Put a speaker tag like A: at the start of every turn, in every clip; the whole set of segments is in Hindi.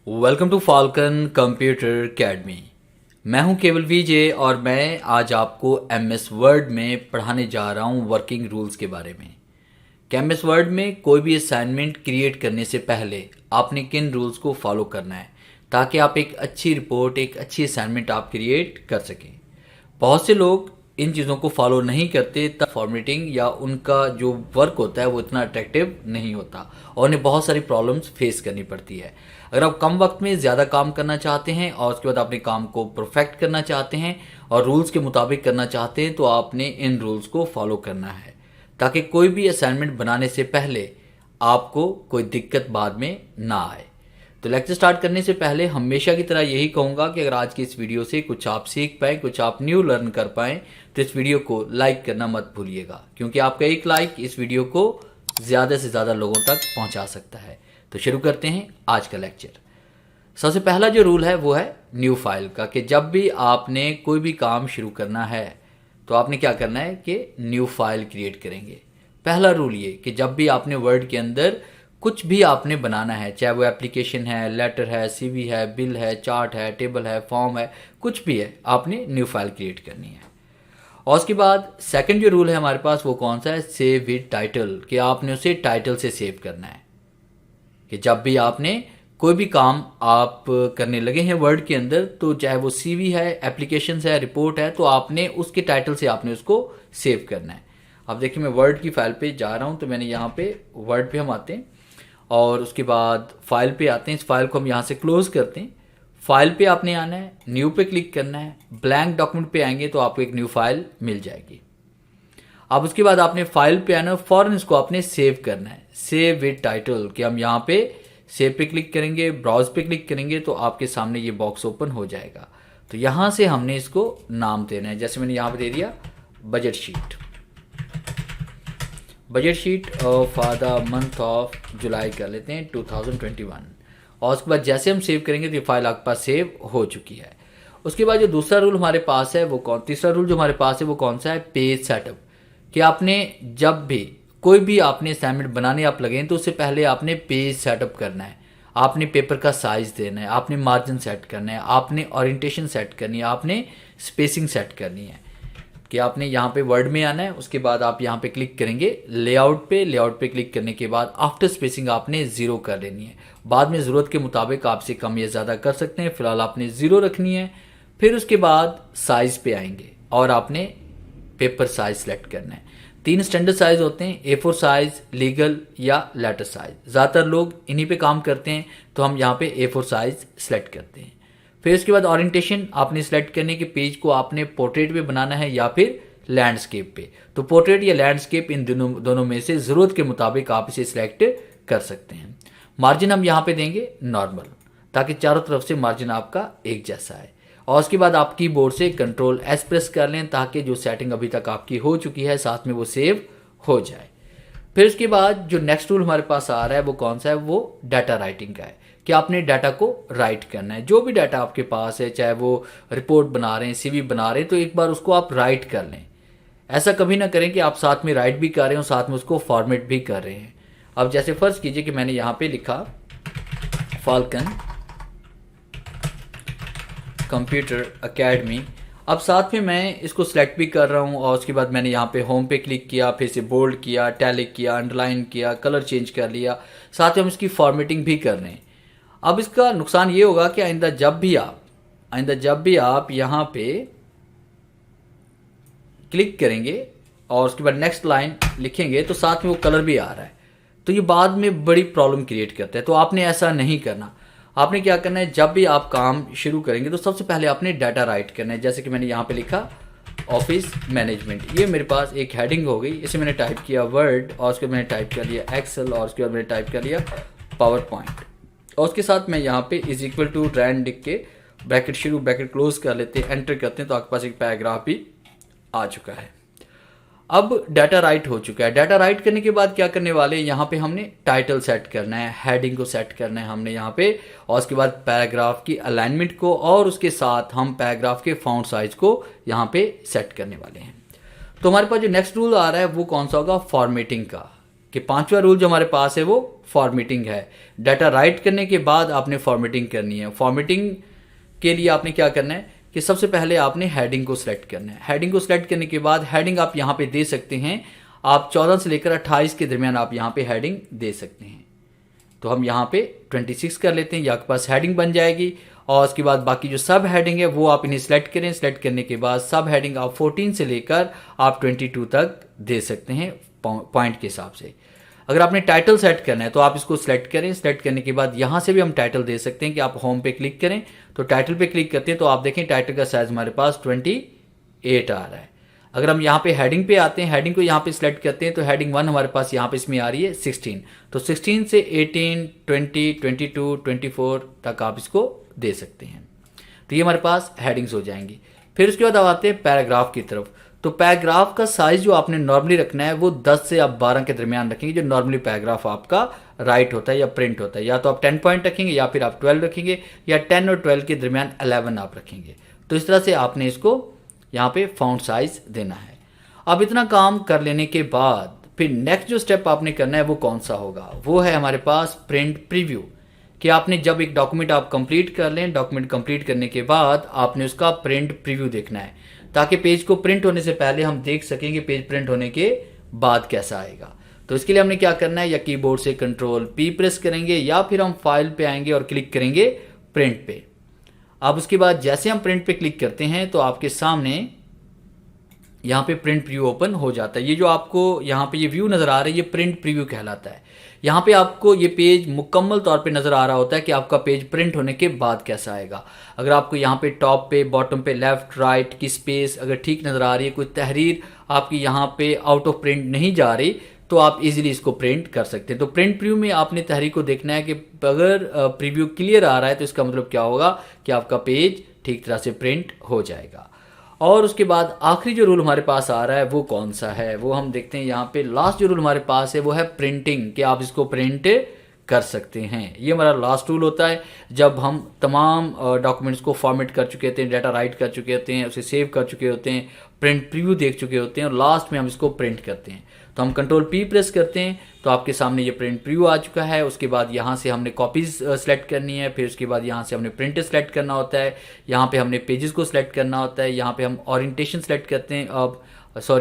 A: Welcome to Falcon computer academy. मैं हूं केवल विजय और मैं आज आपको एमएस वर्ड में पढ़ाने जा रहा हूं वर्किंग रूल्स के बारे में कि एमएस वर्ड में कोई भी असाइनमेंट क्रिएट करने से पहले आपने किन रूल्स को फॉलो करना है ताकि आप एक अच्छी रिपोर्ट, एक अच्छी असाइनमेंट आप क्रिएट कर सकें। बहुत से लोग इन चीज़ों को फॉलो नहीं करते, तब फॉर्मेटिंग या उनका जो वर्क होता है वो इतना अट्रैक्टिव नहीं होता और उन्हें बहुत सारी प्रॉब्लम्स फेस करनी पड़ती है। अगर आप कम वक्त में ज़्यादा काम करना चाहते हैं और उसके बाद अपने काम को परफेक्ट करना चाहते हैं और रूल्स के मुताबिक करना चाहते हैं तो आपने इन रूल्स को फॉलो करना है ताकि कोई भी असाइनमेंट बनाने से पहले आपको कोई दिक्कत बाद में ना आए। तो लेक्चर स्टार्ट करने से पहले हमेशा की तरह यही कहूँगा कि अगर आज की इस वीडियो से कुछ आप सीख पाएँ, कुछ आप न्यू लर्न कर पाएँ तो इस वीडियो को लाइक करना मत भूलिएगा, क्योंकि आपका एक लाइक इस वीडियो को ज़्यादा से ज़्यादा लोगों तक पहुँचा सकता है। तो शुरू करते हैं आज का लेक्चर। सबसे पहला जो रूल है वो है न्यू फाइल का, कि जब भी आपने कोई भी काम शुरू करना है तो आपने क्या करना है कि न्यू फाइल क्रिएट करेंगे। पहला रूल ये कि जब भी आपने वर्ड के अंदर कुछ भी आपने बनाना है, चाहे वो एप्लीकेशन है, लेटर है, सीवी है, बिल है, चार्ट है, टेबल है, फॉर्म है, कुछ भी है, आपने न्यू फाइल क्रिएट करनी है। और उसके बाद सेकंड जो रूल है हमारे पास वो कौन सा है, सेव विद टाइटल, कि आपने उसे टाइटल से सेव करना है। कि जब भी आपने कोई भी काम आप करने लगे हैं वर्ड के अंदर, तो चाहे वो सीवी है, एप्लीकेशन है, रिपोर्ट है, तो आपने उसके टाइटल से आपने उसको सेव करना है। अब देखिए मैं वर्ड की फाइल पे जा रहा हूँ, तो मैंने यहाँ पे वर्ड पे हम आते हैं और उसके बाद फाइल पे आते हैं। इस फाइल को हम यहाँ से क्लोज करते हैं। फाइल पे आपने आना है, न्यू पे क्लिक करना है, ब्लैंक डॉक्यूमेंट पे आएंगे तो आपको एक न्यू फाइल मिल जाएगी। अब उसके बाद आपने फाइल पे आना है, फौरन इसको आपने सेव करना है, सेव विद टाइटल, कि हम यहाँ पे सेव पे क्लिक करेंगे, ब्राउज पे क्लिक करेंगे तो आपके सामने ये बॉक्स ओपन हो जाएगा। तो यहाँ से हमने इसको नाम देना है, जैसे मैंने यहाँ पे दे दिया budget sheet, budget sheet for the month of July कर लेते हैं 2021। और उसके बाद जैसे हम सेव करेंगे तो ये फाइल आपके पास सेव हो चुकी है। उसके बाद जो दूसरा रूल हमारे पास है वो तीसरा रूल जो हमारे पास है वो कौन सा है, पेज सेटअप, कि आपने जब भी कोई भी आपने असाइनमेंट बनाने आप लगे तो उससे पहले आपने पेज सेटअप करना है। आपने पेपर का साइज देना है, आपने मार्जिन सेट करना है, आपने ओरिएंटेशन सेट करनी है, आपने स्पेसिंग सेट करनी है। कि आपने यहाँ पे वर्ड में आना है, उसके बाद आप यहाँ पे क्लिक करेंगे लेआउट पे, लेआउट पे क्लिक करने के बाद आफ्टर स्पेसिंग आपने 0 कर लेनी है। बाद में ज़रूरत के मुताबिक आपसे कम या ज़्यादा कर सकते हैं, फिलहाल आपने 0 रखनी है। फिर उसके बाद साइज़ पे आएंगे और आपने पेपर साइज सेलेक्ट करना है। 3 स्टैंडर्ड साइज होते हैं, A4 साइज, लीगल या लेटर साइज। ज़्यादातर लोग इन्हीं पे काम करते हैं तो हम यहाँ पे A4 साइज सेलेक्ट करते हैं। फिर उसके बाद ओरिएंटेशन आपने सेलेक्ट करने के पेज को आपने पोर्ट्रेट पे बनाना है या फिर लैंडस्केप पे। तो पोर्ट्रेट या लैंडस्केप इन दोनों में से ज़रूरत के मुताबिक आप इसे सिलेक्ट कर सकते हैं। मार्जिन हम यहाँ पे देंगे नॉर्मल, ताकि चारों तरफ से मार्जिन आपका एक जैसा है। और उसके बाद आप कीबोर्ड से Ctrl+S प्रेस कर लें ताकि जो सेटिंग अभी तक आपकी हो चुकी है साथ में वो सेव हो जाए। फिर उसके बाद जो नेक्स्ट रूल हमारे पास आ रहा है वो कौन सा है, वो डाटा राइटिंग का है, कि आपने डाटा को राइट करना है। जो भी डाटा आपके पास है, चाहे वो रिपोर्ट बना रहे हैं, सीवी बना रहे हैं, तो एक बार उसको आप राइट कर लें। ऐसा कभी ना करें कि आप साथ में राइट भी कर रहे हो साथ में उसको फॉर्मेट भी कर रहे हैं। अब जैसे फर्ज कीजिए कि मैंने यहाँ पे लिखा फाल्कन कंप्यूटर अकेडमी। अब साथ में मैं इसको सिलेक्ट भी कर रहा हूँ और उसके बाद मैंने यहाँ पे होम पे क्लिक किया, फिर से बोल्ड किया, टैलिक किया, अंडरलाइन किया, कलर चेंज कर लिया, साथ में हम इसकी फॉर्मेटिंग भी कर रहे हैं। अब इसका नुकसान ये होगा कि आइंदा जब भी आप यहाँ पे क्लिक करेंगे और उसके बाद नेक्स्ट लाइन लिखेंगे तो साथ में वो कलर भी आ रहा है, तो ये बाद में बड़ी प्रॉब्लम क्रिएट करता है। तो आपने ऐसा नहीं करना। आपने क्या करना है, जब भी आप काम शुरू करेंगे तो सबसे पहले आपने डाटा राइट करना है। जैसे कि मैंने यहाँ पे लिखा ऑफिस मैनेजमेंट, ये मेरे पास एक हेडिंग हो गई, इसे मैंने टाइप किया वर्ड और उसके बाद मैंने टाइप कर लिया एक्सेल और उसके बाद मैंने टाइप कर लिया पावर पॉइंट। और उसके साथ मैं यहाँ पे = रैंड लिख के ब्रैकेट शुरू ब्रैकेट क्लोज कर लेते हैं, एंटर करते हैं तो आपके पास एक पैराग्राफ भी आ चुका है। अब डाटा राइट हो चुका है। डाटा राइट करने के बाद क्या करने वाले, यहाँ पे हमने टाइटल सेट करना है, हेडिंग को सेट करना है हमने यहाँ पे, और उसके बाद पैराग्राफ की अलाइनमेंट को, और उसके साथ हम पैराग्राफ के फॉन्ट साइज को यहाँ पे सेट करने वाले हैं। तो हमारे पास जो नेक्स्ट रूल आ रहा है वो कौन सा होगा, फॉर्मेटिंग का, कि पांचवा रूल जो हमारे पास है वो फॉर्मेटिंग है। डाटा राइट करने के बाद आपने फॉर्मेटिंग करनी है। फॉर्मेटिंग के लिए आपने क्या करना है कि सबसे पहले आपने हेडिंग को सिलेक्ट करना है। हेडिंग को सिलेक्ट करने के बाद हेडिंग आप यहाँ पे दे सकते हैं, आप 14 से लेकर 28 के दरमियान आप यहाँ पे हेडिंग दे सकते हैं। तो हम यहाँ पे 26 कर लेते हैं, ये आपके पास हेडिंग बन जाएगी। और उसके बाद बाकी जो सब हेडिंग है वो आप इन्हें सिलेक्ट करें। सिलेक्ट करने के बाद सब हेडिंग आप 14 से लेकर आप 22 तक दे सकते हैं पॉइंट के हिसाब से। अगर आपने टाइटल सेट करना है तो आप इसको सिलेक्ट करें। सिलेक्ट करने के बाद यहाँ से भी हम टाइटल दे सकते हैं कि आप होम पे क्लिक करें तो टाइटल पे क्लिक करते हैं तो आप देखें टाइटल का साइज हमारे पास 28 आ रहा है। अगर हम यहाँ पे हेडिंग पे आते हैं, हेडिंग को यहाँ पे सिलेक्ट करते हैं तो हेडिंग 1 हमारे पास यहाँ पे इसमें आ रही है 16। तो 16 से 18, 20, 22, 24 तक आप इसको दे सकते हैं। तो ये हमारे पास हेडिंग्स हो जाएंगी। फिर उसके बाद अब आते हैं पैराग्राफ की तरफ। तो पैराग्राफ का साइज जो आपने नॉर्मली रखना है वो 10 से आप 12 के दरमियान रखेंगे, जो नॉर्मली पैराग्राफ आपका राइट होता है या प्रिंट होता है। या तो आप 10 पॉइंट रखेंगे या फिर आप 12 रखेंगे, या 10 और 12 के दरमियान 11 आप रखेंगे। तो इस तरह से आपने इसको यहाँ पे फॉन्ट साइज देना है। अब इतना काम कर लेने के बाद फिर नेक्स्ट जो स्टेप आपने करना है वो कौन सा होगा, वो है हमारे पास प्रिंट प्रीव्यू। कि आपने जब एक डॉक्यूमेंट आप कंप्लीट कर लें, डॉक्यूमेंट कंप्लीट करने के बाद आपने उसका प्रिंट प्रीव्यू देखना है, ताकि पेज को प्रिंट होने से पहले हम देख सकें कि पेज प्रिंट होने के बाद कैसा आएगा। तो इसके लिए हमने क्या करना है, या कीबोर्ड से Ctrl+P प्रेस करेंगे या फिर हम फाइल पे आएंगे और क्लिक करेंगे प्रिंट पे। अब उसके बाद जैसे हम प्रिंट पे क्लिक करते हैं तो आपके सामने यहाँ पे प्रिंट प्रीव्यू ओपन हो जाता है। ये जो आपको यहाँ पे ये व्यू नज़र आ रहा है ये प्रिंट प्रीव्यू कहलाता है। यहाँ पे आपको ये पेज मुकम्मल तौर पे नज़र आ रहा होता है कि आपका पेज प्रिंट होने के बाद कैसा आएगा। अगर आपको यहाँ पे टॉप पे, बॉटम पे, लेफ्ट राइट की स्पेस अगर ठीक नज़र आ रही है, कोई तहरीर आपकी यहाँ पे आउट ऑफ प्रिंट नहीं जा रही, तो आप इजीली इसको प्रिंट कर सकते हैं। तो प्रिंट प्रीव्यू में आपने तहरीर को देखना है कि अगर प्रीव्यू क्लियर आ रहा है तो इसका मतलब क्या होगा कि आपका पेज ठीक तरह से प्रिंट हो जाएगा। और उसके बाद आखिरी जो रूल हमारे पास आ रहा है वो कौन सा है, वो हम देखते हैं। यहाँ पे लास्ट जो रूल हमारे पास है वो है प्रिंटिंग, कि आप इसको प्रिंट कर सकते हैं। ये हमारा लास्ट रूल होता है जब हम तमाम डॉक्यूमेंट्स को फॉर्मेट कर चुके होते हैं, डाटा राइट कर चुके होते हैं, उसे सेव कर चुके होते हैं, प्रिंट प्रीव्यू देख चुके होते हैं और लास्ट में हम इसको प्रिंट करते हैं। तो हम Ctrl+P प्रेस करते हैं तो आपके सामने ये प्रिंट प्रीव्यू आ चुका है। उसके बाद यहाँ से हमने कॉपीज सेलेक्ट करनी है, फिर उसके बाद यहाँ से हमने प्रिंट सेलेक्ट करना होता है, यहाँ पे हमने पेजेस को सिलेक्ट करना होता है, यहाँ पे हम ओरिएंटेशन सेलेक्ट करते हैं। अब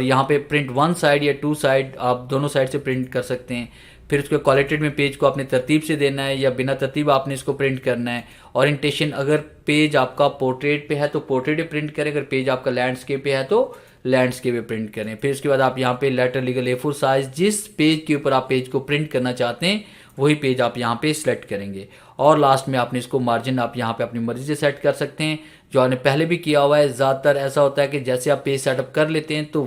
A: यहाँ पे प्रिंट 1 साइड या 2 साइड आप दोनों साइड से प्रिंट कर सकते हैं। फिर उसके क्वालिटेड में पेज को आपने तरतीब से देना है या बिना तरतीब आपने इसको प्रिंट करना है। ओरिएंटेशन अगर पेज आपका पोर्ट्रेट पे है तो पोर्ट्रेट पे प्रिंट करें, अगर पेज आपका लैंडस्केप पे है तो लैंडस्केप पे प्रिंट करें। फिर उसके बाद आप यहाँ पे लेटर लीगल A4 साइज, जिस पेज के ऊपर आप पेज को प्रिंट करना चाहते हैं वही पेज आप यहाँ पे सिलेक्ट करेंगे। और लास्ट में आपने इसको मार्जिन आप यहाँ पे अपनी मर्जी से सेट कर सकते हैं, जो आपने पहले भी किया हुआ है। ज़्यादातर ऐसा होता है कि जैसे आप पेज सेटअप कर लेते हैं तो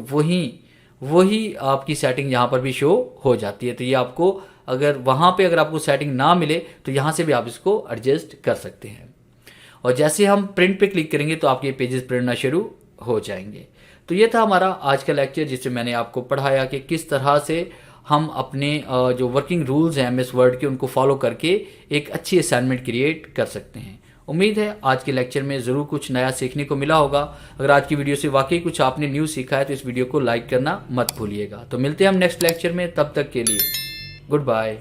A: वही आपकी सेटिंग यहाँ पर भी शो हो जाती है। तो ये आपको अगर वहाँ पे अगर आपको सेटिंग ना मिले तो यहाँ से भी आप इसको एडजस्ट कर सकते हैं। और जैसे हम प्रिंट पे क्लिक करेंगे तो आपके पेजेस प्रिंट होना शुरू हो जाएंगे। तो ये था हमारा आज का लेक्चर, जिससे मैंने आपको पढ़ाया कि किस तरह से हम अपने जो वर्किंग रूल्स हैं MS वर्ड के उनको फॉलो करके एक अच्छी असाइनमेंट क्रिएट कर सकते हैं। उम्मीद है आज के लेक्चर में ज़रूर कुछ नया सीखने को मिला होगा। अगर आज की वीडियो से वाकई कुछ आपने न्यू सीखा है तो इस वीडियो को लाइक करना मत भूलिएगा। तो मिलते हैं हम नेक्स्ट लेक्चर में, तब तक के लिए गुड बाय।